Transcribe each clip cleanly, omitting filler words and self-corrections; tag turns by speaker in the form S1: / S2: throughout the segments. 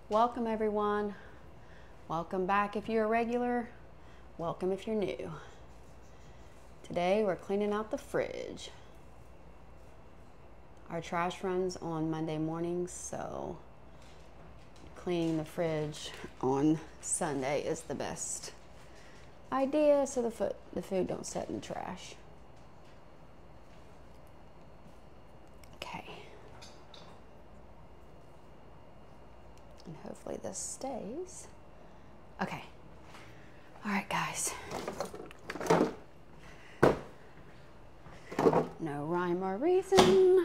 S1: Welcome everyone. Welcome back if you're a regular. Welcome if you're new. Today we're cleaning out the fridge. Our trash runs on Monday mornings, so cleaning the fridge on Sunday is the best idea so the food don't sit in the trash. Okay. And hopefully this stays. Okay. All right, guys. No rhyme or reason.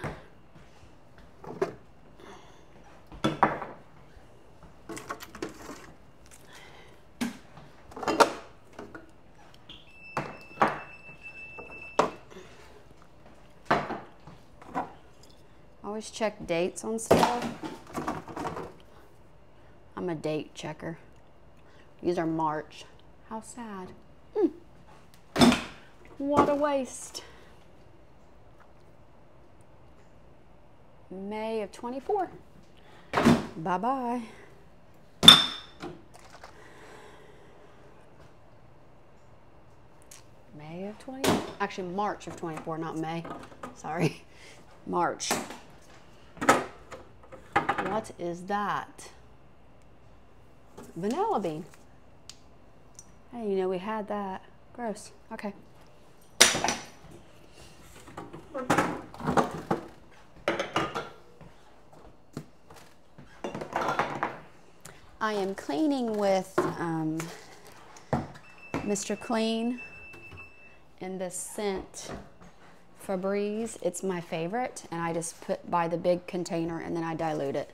S1: Always check dates on stuff. I'm a date checker. These are March. How sad. What a waste. May of 24. Bye-bye. May of 20. Actually, March of 24, not May. Sorry. March. What is that? Vanilla bean. Hey, you know we had that. Gross. Okay. I am cleaning with Mr. Clean in this scent Febreze. It's my favorite, and I just buy the big container and then I dilute it.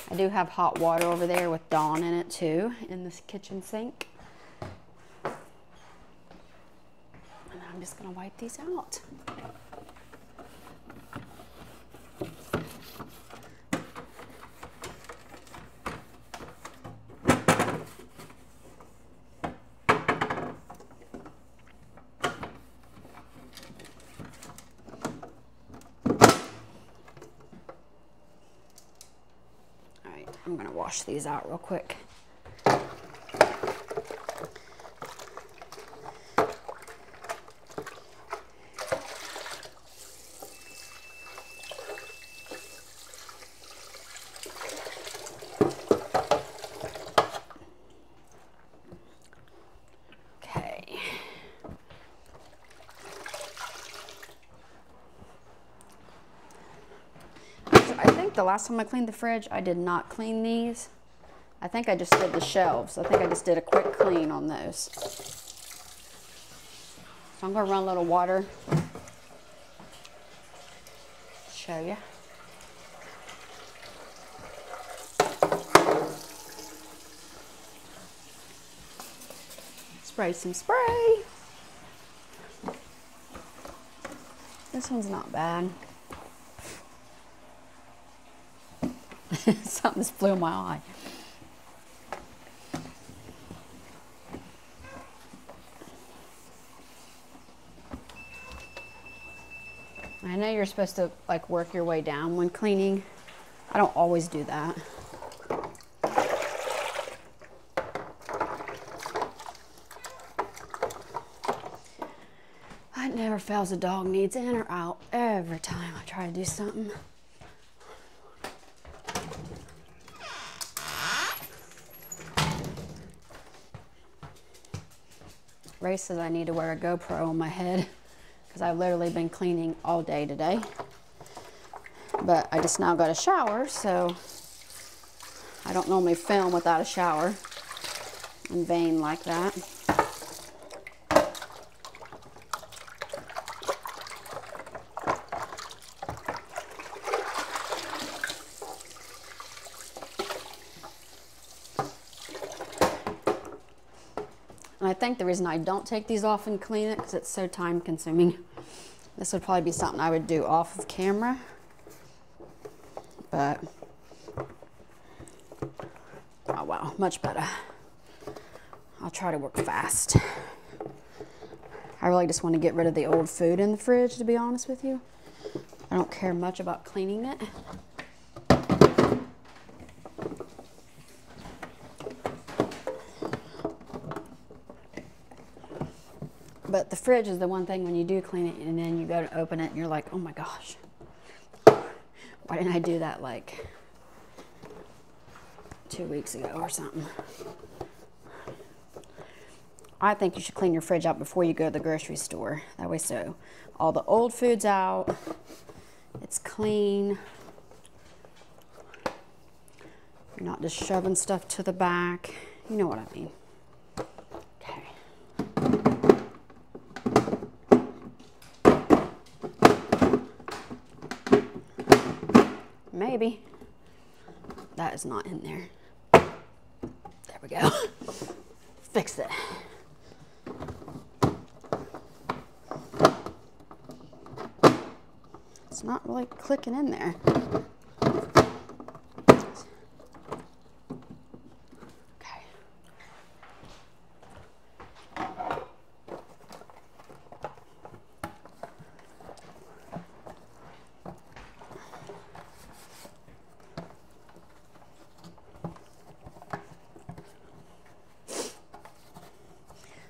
S1: I do have hot water over there with Dawn in it too, in this kitchen sink. And I'm just gonna wipe these out. I'm gonna wash these out real quick. Okay. I think the last time I cleaned the fridge, I did not clean these. I think I just did the shelves. I think I just did a quick clean on those. So I'm gonna run a little water. Show you. Spray some spray. This one's not bad. Something just flew in my eye. I know you're supposed to like work your way down when cleaning. I don't always do that. It never fails, a dog needs in or out every time I try to do something. Ray says I need to wear a GoPro on my head because I've literally been cleaning all day today. But I just now got a shower, so I don't normally film without a shower in vain like that. And I think the reason I don't take these off and clean it because it's so time consuming. This would probably be something I would do off of camera. But, oh wow, much better. I'll try to work fast. I really just want to get rid of the old food in the fridge, to be honest with you. I don't care much about cleaning it. But the fridge is the one thing when you do clean it and then you go to open it and you're like, oh my gosh, why didn't I do that like 2 weeks ago or something? I think you should clean your fridge out before you go to the grocery store. That way, so all the old food's out, it's clean. You're not just shoving stuff to the back. You know what I mean. Maybe. That is not in there. There we go. Fixed it. It's not really clicking in there. Okay.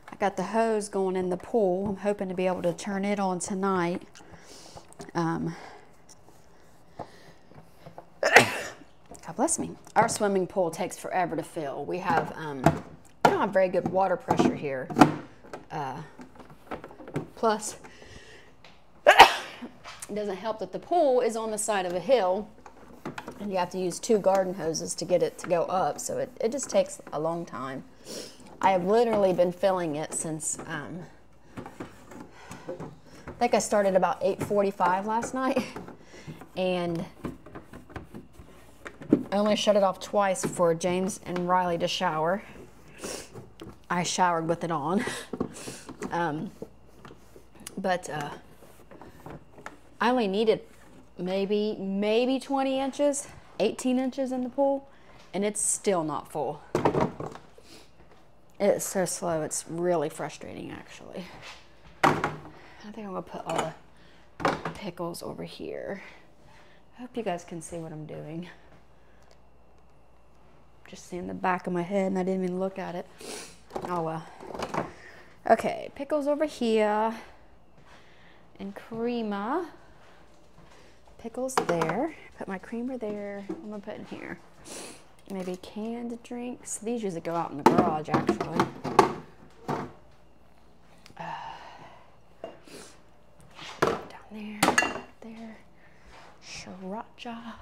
S1: I got the hose going in the pool. I'm hoping to be able to turn it on tonight. God bless me. Our swimming pool takes forever to fill. We have, we don't have very good water pressure here. Plus, it doesn't help that the pool is on the side of a hill and you have to use 2 garden hoses to get it to go up. So it just takes a long time. I have literally been filling it since, I think I started about 8:45 last night, and I only shut it off twice for James and Riley to shower. I showered with it on. But I only needed maybe 20 inches, 18 inches in the pool, and it's still not full. It's so slow. It's really frustrating, actually. I think I'm going to put all the pickles over here. I hope you guys can see what I'm doing. Just seeing the back of my head and I didn't even look at it. Oh well. Okay, pickles over here. And creamer. Pickles there. Put my creamer there. What am I putting here? Maybe canned drinks. These usually go out in the garage, actually. Down there, there. Sriracha.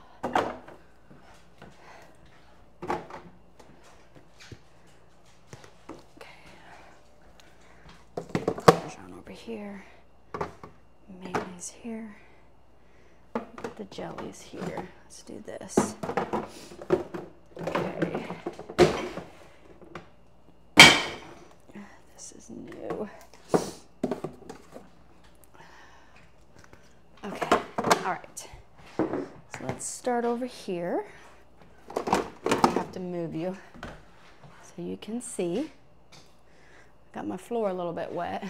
S1: Okay. Parmesan over here. Mayonnaise here. Put the jellies here. Let's do this. Okay. This is new. Okay, all right. So let's start over here. I have to move you so you can see. Got my floor a little bit wet.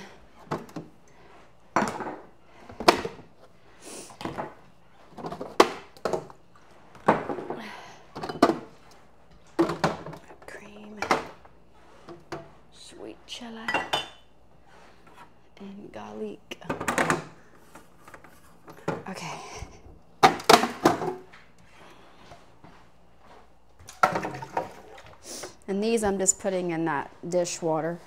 S1: Chili and garlic. Okay. And these I'm just putting in that dishwater.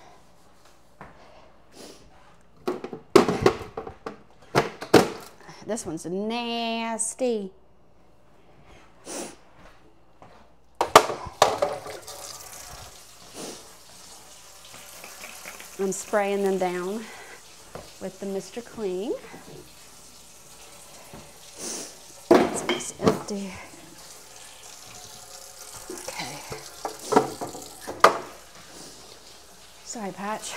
S1: This one's nasty. I'm spraying them down with the Mr. Clean. It's empty. Okay. Sorry, Patch.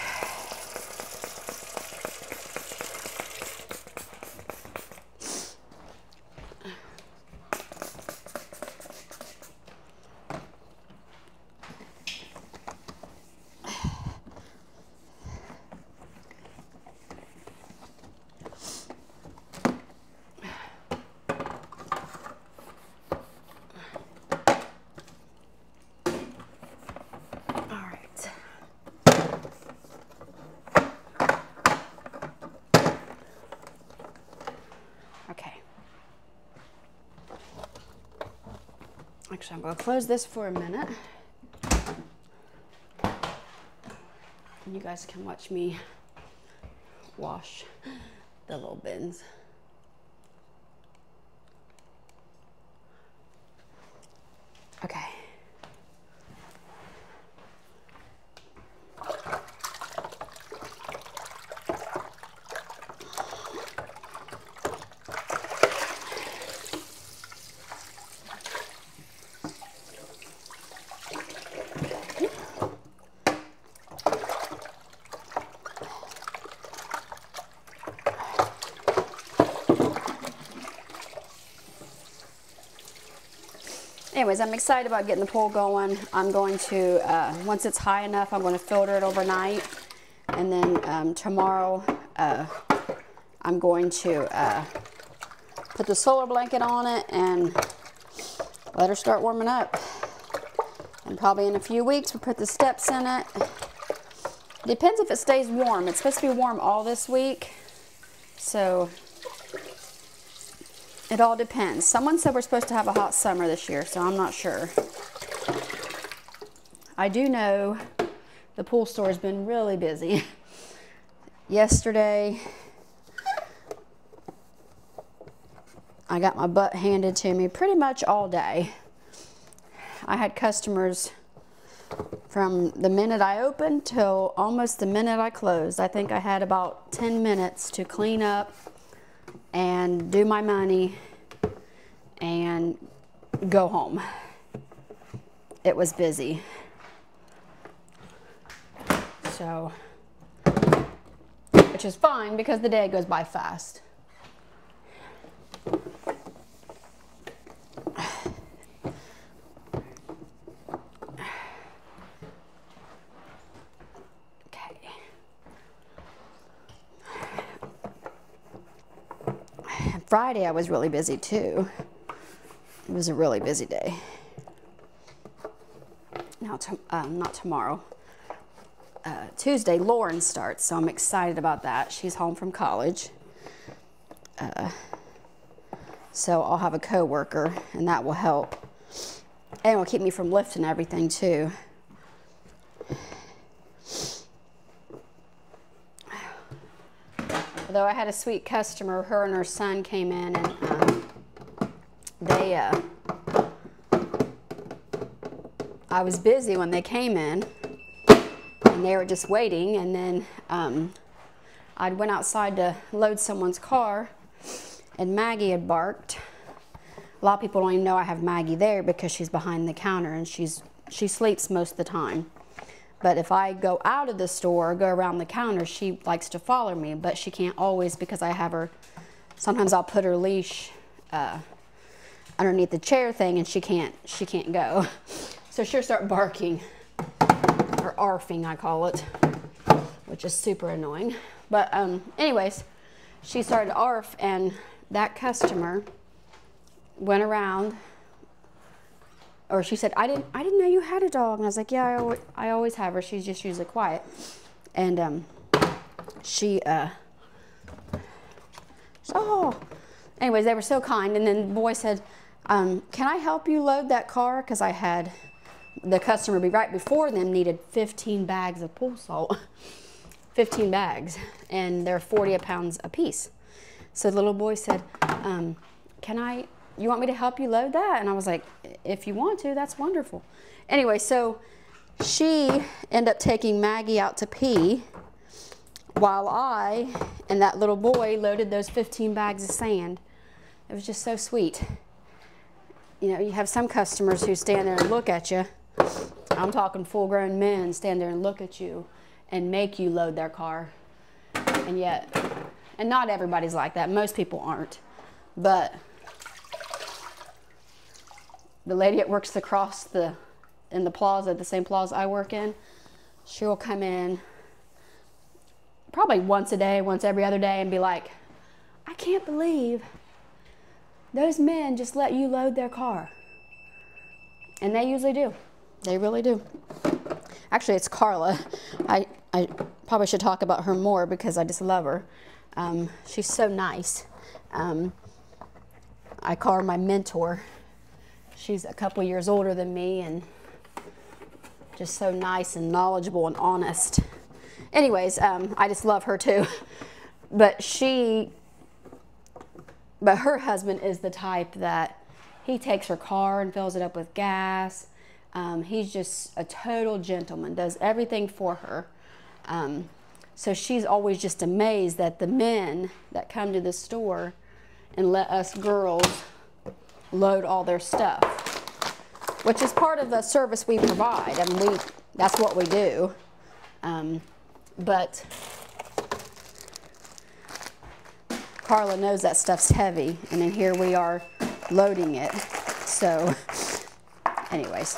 S1: Actually, I'm going to close this for a minute. And you guys can watch me wash the little bins. Okay. Anyways, I'm excited about getting the pool going. I'm going to, once it's high enough, I'm going to filter it overnight. And then tomorrow, I'm going to put the solar blanket on it and let her start warming up. And probably in a few weeks, we'll put the steps in it. Depends if it stays warm. It's supposed to be warm all this week. So it all depends. Someone said we're supposed to have a hot summer this year, so I'm not sure. I do know the pool store has been really busy. Yesterday, I got my butt handed to me pretty much all day. I had customers from the minute I opened till almost the minute I closed. I think I had about 10 minutes to clean up and do my money and go home. It was busy. So, which is fine because the day goes by fast. Friday I was really busy too. It was a really busy day. Now, not tomorrow. Tuesday, Lauren starts, so I'm excited about that. She's home from college. So I'll have a coworker, and that will help. And it will keep me from lifting everything too. Although I had a sweet customer, her and her son came in and I was busy when they came in and they were just waiting, and then I went outside to load someone's car and Maggie had barked. A lot of people don't even know I have Maggie there because she's behind the counter and she sleeps most of the time. But if I go out of the store, go around the counter, she likes to follow me, but she can't always because I have her, sometimes I'll put her leash underneath the chair thing and she can't go. So she'll start barking, or arfing I call it, which is super annoying. But anyways, she started to arf and that customer went around. Or she said, I didn't know you had a dog. And I was like, yeah, I always have her. She's just usually quiet. And anyways, they were so kind. And then the boy said, can I help you load that car? Because I had the customer right before them needed 15 bags of pool salt. 15 bags. And they're 40 pounds a piece. So the little boy said, you want me to help you load that? And I was like, if you want to, that's wonderful. Anyway, so she ended up taking Maggie out to pee while I and that little boy loaded those 15 bags of sand. It was just so sweet. You know, you have some customers who stand there and look at you. I'm talking full-grown men stand there and look at you and make you load their car. And not everybody's like that. Most people aren't. But the lady that works across in the plaza, the same plaza I work in, she'll come in probably once a day, once every other day, and be like, I can't believe those men just let you load their car. And they usually do. They really do. Actually, it's Carla. I probably should talk about her more because I just love her. She's so nice. I call her my mentor. She's a couple years older than me and just so nice and knowledgeable and honest. Anyways, I just love her too. But her husband is the type that he takes her car and fills it up with gas. He's just a total gentleman, does everything for her. So she's always just amazed that the men that come to the store and let us girls load all their stuff, which is part of the service we provide. I mean, that's what we do. But Carla knows that stuff's heavy, and then here we are loading it. So, anyways,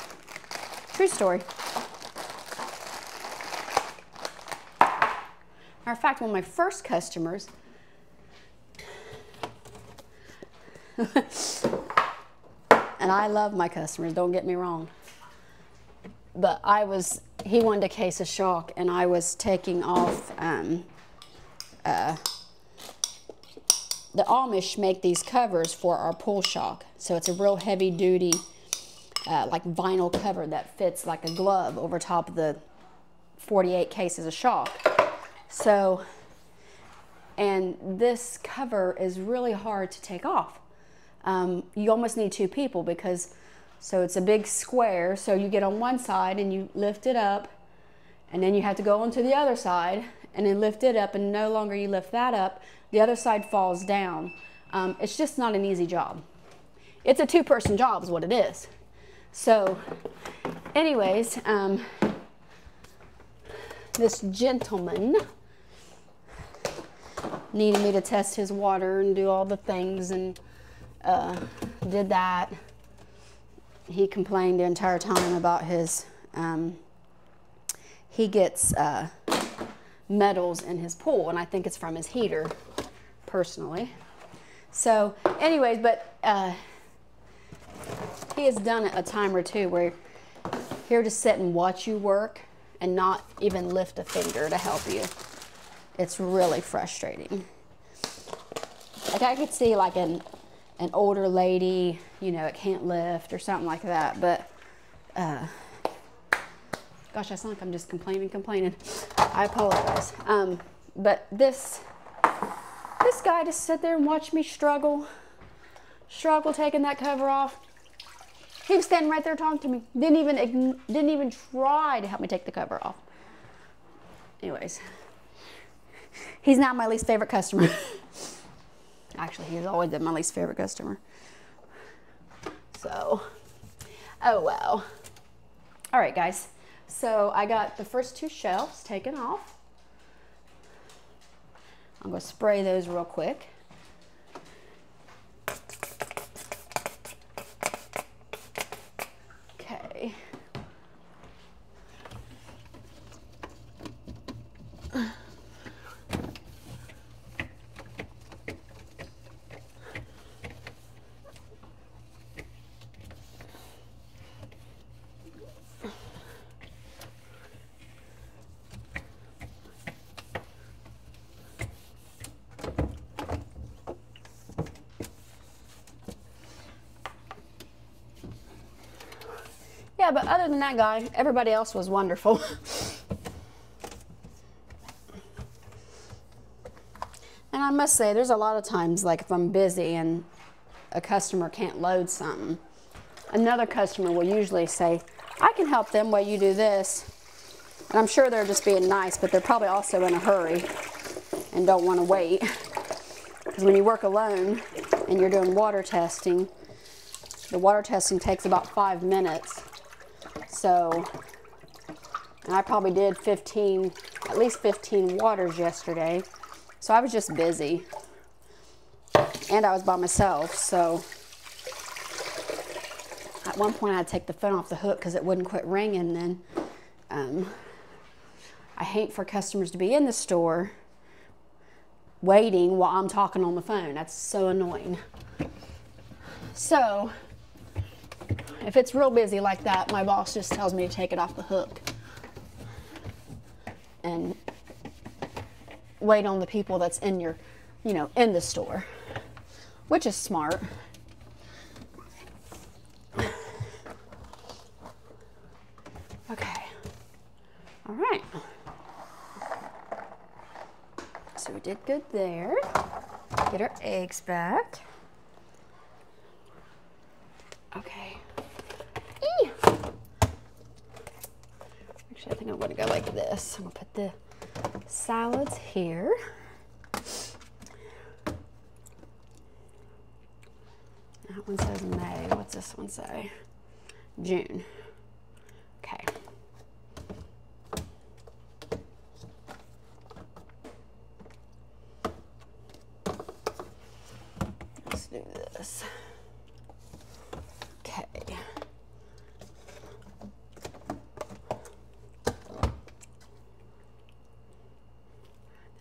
S1: true story. Matter of fact, one of my first customers, and I love my customers, don't get me wrong, but he wanted a case of shock, and I was taking off, the Amish make these covers for our pool shock. So it's a real heavy duty, like vinyl cover that fits like a glove over top of the 48 cases of shock. So, and this cover is really hard to take off. You almost need two people because, so it's a big square, so you get on one side and you lift it up, and then you have to go onto the other side and then lift it up, and no longer you lift that up, the other side falls down. It's just not an easy job. It's a two-person job is what it is. So anyways, this gentleman needed me to test his water and do all the things, and did that. He complained the entire time about his, he gets metals in his pool, and I think it's from his heater, personally. So anyways, but he has done it a time or two where he'll just sit and watch you work and not even lift a finger to help you. It's really frustrating. Like I could see like an older lady, you know, it can't lift or something like that, but gosh, I sound like I'm just complaining. I apologize. But this guy just sat there and watched me struggle taking that cover off. He was standing right there talking to me. Didn't even try to help me take the cover off. Anyways, he's now my least favorite customer. Actually, he's always been my least favorite customer. So, oh well. All right, guys. So I got the first two shelves taken off. I'm going to spray those real quick. Okay. Yeah, but other than that guy, everybody else was wonderful. And I must say, there's a lot of times, like if I'm busy and a customer can't load something, another customer will usually say, I can help them while you do this. And I'm sure they're just being nice, but they're probably also in a hurry and don't want to wait. Because when you work alone and you're doing water testing, the water testing takes about 5 minutes. So, and I probably did at least 15 waters yesterday. So I was just busy. And I was by myself, so at one point I had to take the phone off the hook because it wouldn't quit ringing. And then I hate for customers to be in the store waiting while I'm talking on the phone. That's so annoying. So if it's real busy like that, my boss just tells me to take it off the hook and wait on the people that's in your, in the store, which is smart. So we did good there. Get our eggs back. Okay. Eee! Actually, I think I'm gonna go like this. I'm gonna put the salads here. That one says May. What's this one say? June. Okay. Let's do this. Okay. Did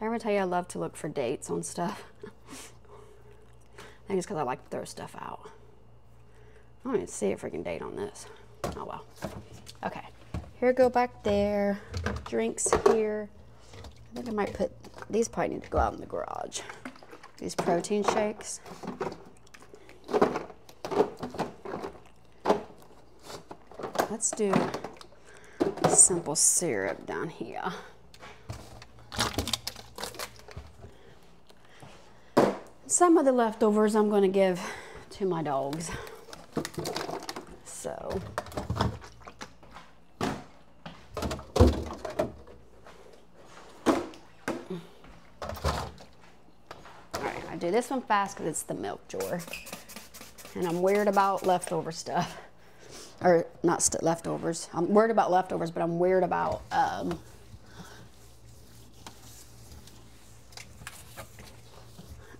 S1: I ever tell you I love to look for dates on stuff? I think it's because I like to throw stuff out. I don't even see a freaking date on this. Oh well. Okay. Here, go back there. Drinks here. I think I might put, these probably need to go out in the garage. These protein shakes. Let's do simple syrup down here. Some of the leftovers I'm going to give to my dogs. So, alright, I do this one fast because it's the milk jar. And I'm weird about leftover stuff. Or not leftovers. I'm worried about leftovers, but I'm weird about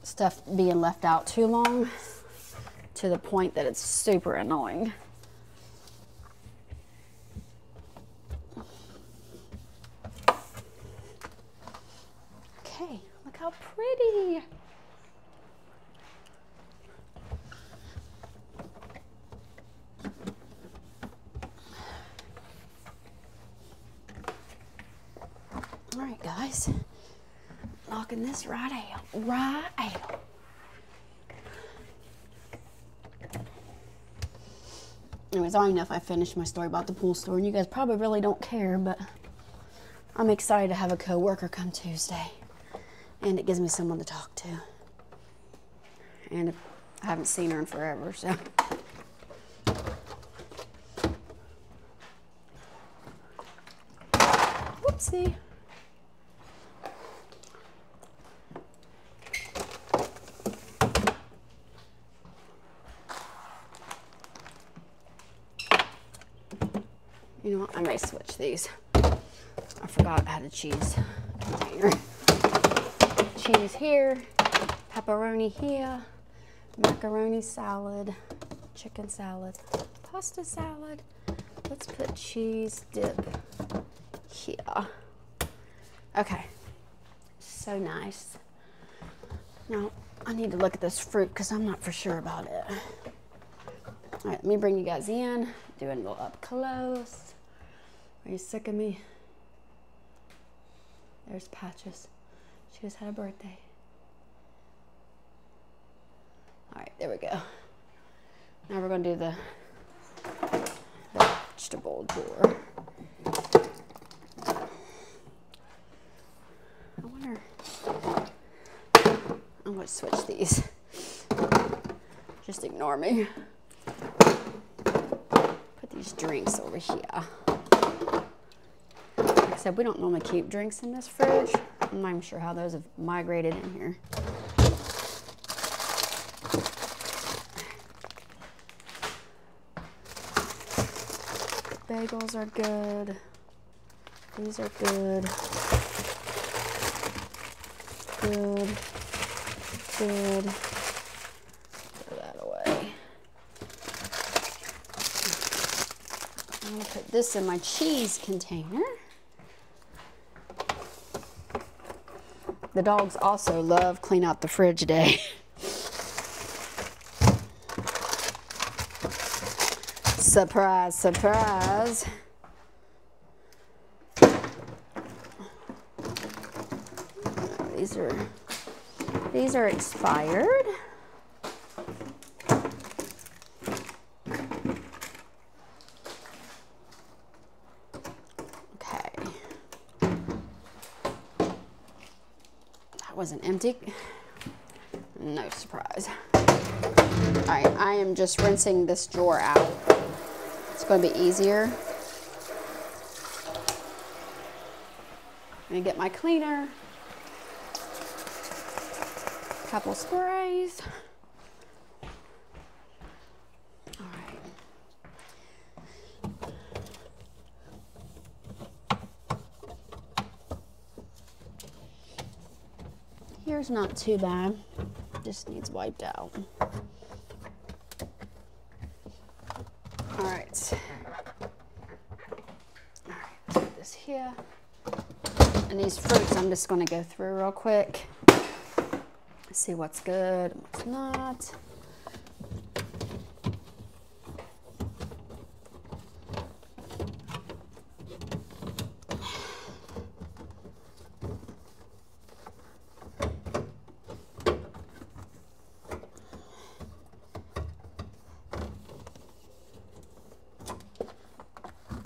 S1: stuff being left out too long, to the point that it's super annoying. Okay, look how pretty. All right, guys, knocking this right out, right out. Anyways, I don't even know if I finished my story about the pool store, and you guys probably really don't care, but I'm excited to have a coworker come Tuesday, and it gives me someone to talk to. And I haven't seen her in forever, so. Whoopsie. You know what? I may switch these. I forgot I had a cheese container. Cheese here, pepperoni here, macaroni salad, chicken salad, pasta salad. Let's put cheese dip here. Okay, so nice. Now, I need to look at this fruit because I'm not for sure about it. All right, let me bring you guys in, doing a little up close. Are you sick of me? There's Patches. She just had a birthday. All right, there we go. Now we're gonna do the vegetable drawer. I wonder, I'm gonna switch these. Just ignore me. Put these drinks over here. Like I said, we don't normally keep drinks in this fridge. I'm not even sure how those have migrated in here. Bagels are good. These are good. Good. Good. Throw that away. I'm gonna put this in my cheese container. The dogs also love clean out the fridge day. Surprise, surprise. These are expired. That wasn't empty. No surprise. All right, I am just rinsing this drawer out. It's going to be easier. I'm going to get my cleaner. A couple sprays. All right. Here's not too bad. Just needs wiped out. All right. All right, put this here. And these fruits, I'm just going to go through real quick. See what's good and what's not.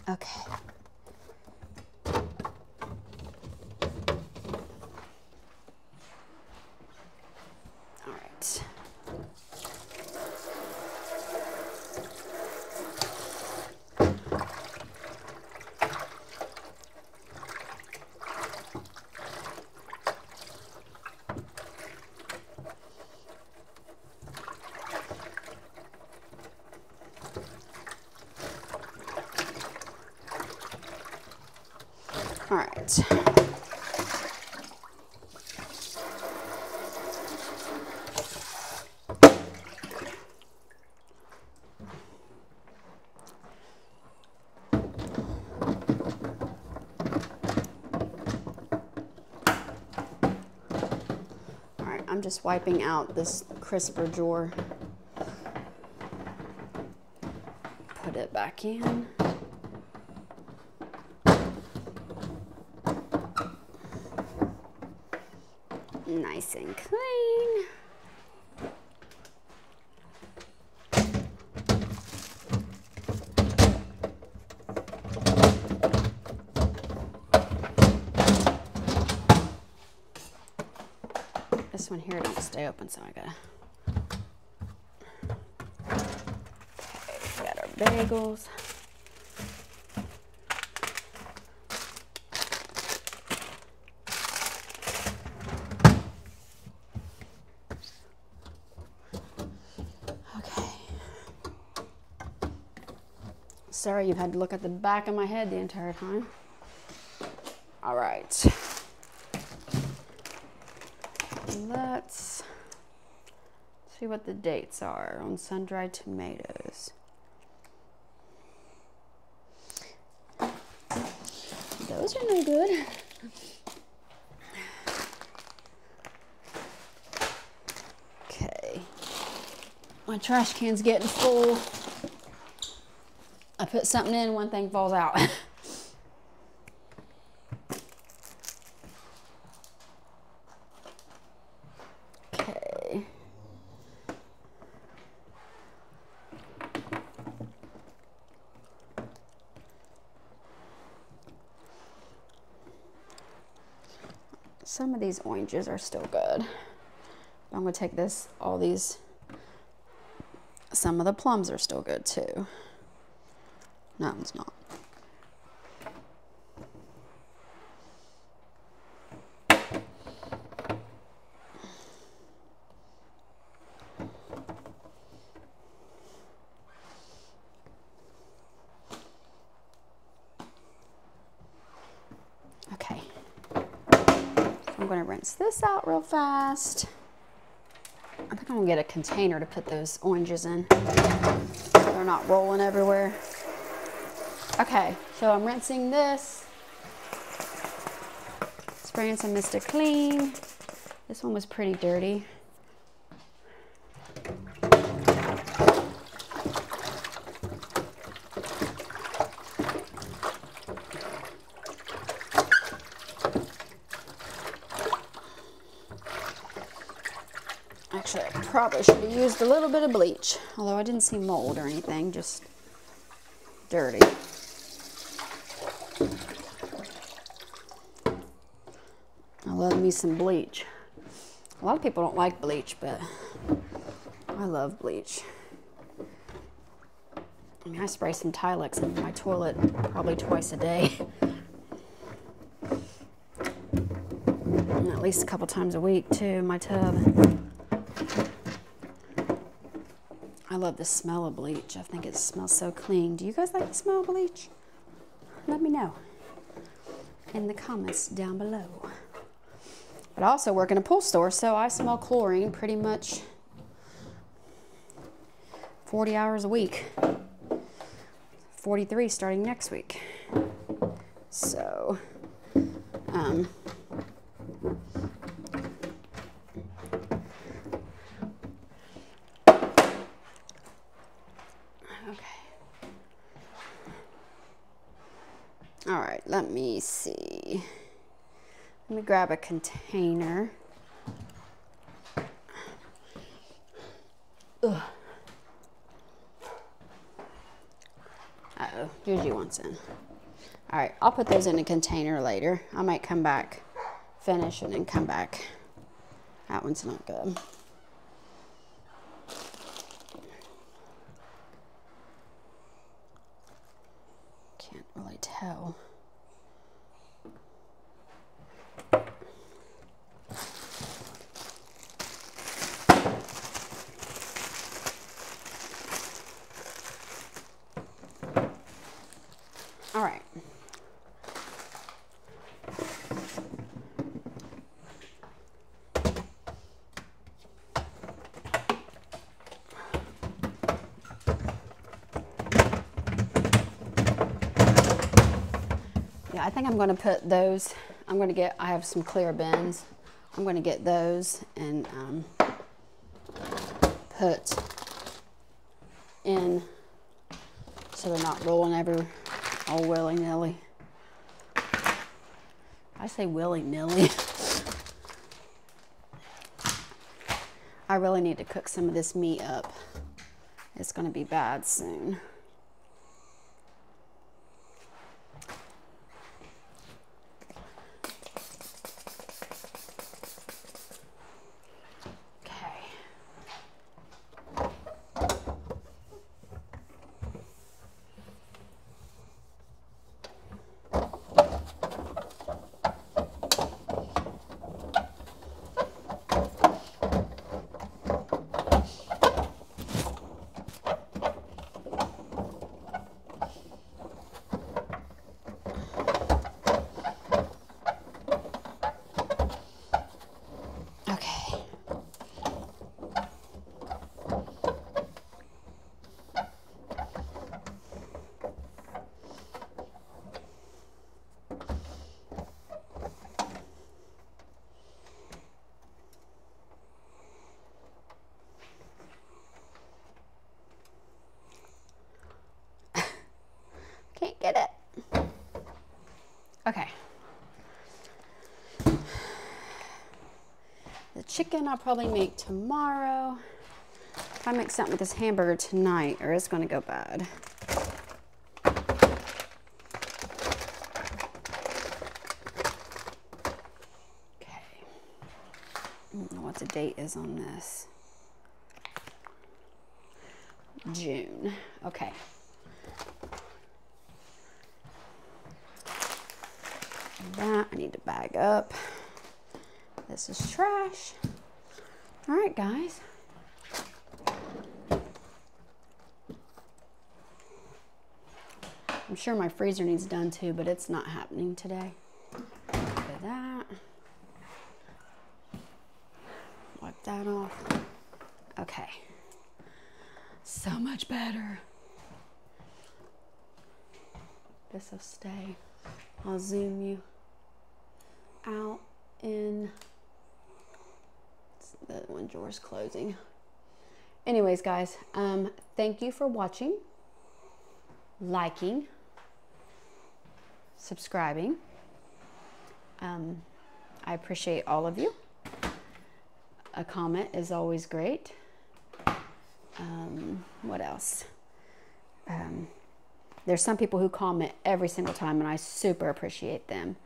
S1: Okay. All right. All right. All right, I'm just wiping out this crisper drawer. Put it back in. Nice and clean. This one here don't stay open, so I gotta. Okay, we got our bagels. Sorry you've had to look at the back of my head the entire time. All right. Let's see what the dates are on sun-dried tomatoes. Those are no good. Okay. My trash can's getting full. I put something in, one thing falls out. Okay. Some of these oranges are still good. I'm gonna take this, all these, some of the plums are still good too. That one's not. Okay. I'm going to rinse this out real fast. I think I'm going to get a container to put those oranges in so they're not rolling everywhere. Okay, so I'm rinsing this, spraying some Mr. Clean. This one was pretty dirty. Actually, I probably should have used a little bit of bleach, although I didn't see mold or anything, just dirty. I love me some bleach. A lot of people don't like bleach, but I love bleach. I mean, I spray some Tilex in my toilet probably twice a day. And at least a couple times a week too in my tub. I love the smell of bleach. I think it smells so clean. Do you guys like the smell of bleach? Let me know in the comments down below. But I also work in a pool store, so I smell chlorine pretty much 40 hours a week. 43 starting next week. So, okay. All right, let me see. Let me grab a container. Ugh. Uh-oh, Gigi wants in. All right, I'll put those in a container later. I might come back, finish, and then come back. That one's not good. Can't really tell. All right. Yeah, I think I'm going to put those, I have some clear bins. I'm going to get those and put in so they're not rolling all willy-nilly. I say willy-nilly. I really need to cook some of this meat up. It's going to be bad soon. Can't get it. Okay. The chicken I'll probably make tomorrow. If I make something with this hamburger tonight, or it's going to go bad. Okay. I don't know what the date is on this. June. Okay. That I need to bag up. This is trash. All right, guys. I'm sure my freezer needs done too, but it's not happening today. Look at that. Wipe that off. Okay. So much better. This will stay. I'll zoom you out in the one drawer's closing. Anyways, guys, thank you for watching, liking, subscribing. I appreciate all of you. A comment is always great. What else? There's some people who comment every single time, and I super appreciate them.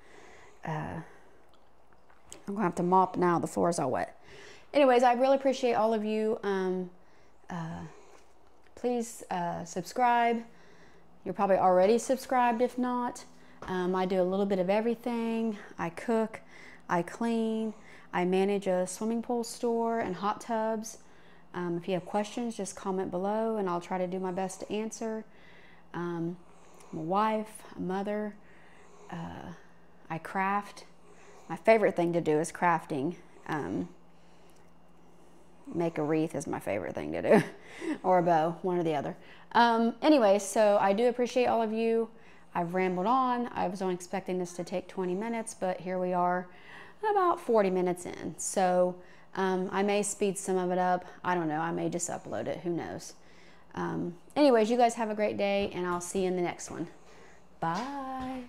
S1: I'm gonna have to mop now, the floor is all wet. Anyways, I really appreciate all of you. Please subscribe. You're probably already subscribed if not. I do a little bit of everything. I cook, I clean, I manage a swimming pool store and hot tubs. If you have questions, just comment below and I'll try to do my best to answer. I'm a wife, a mother, I craft. My favorite thing to do is crafting. Make a wreath is my favorite thing to do, or a bow, one or the other. Anyway, so I do appreciate all of you. I've rambled on. I was only expecting this to take 20 minutes, but here we are about 40 minutes in. So I may speed some of it up. I don't know. I may just upload it. Who knows? Anyways, you guys have a great day, and I'll see you in the next one. Bye.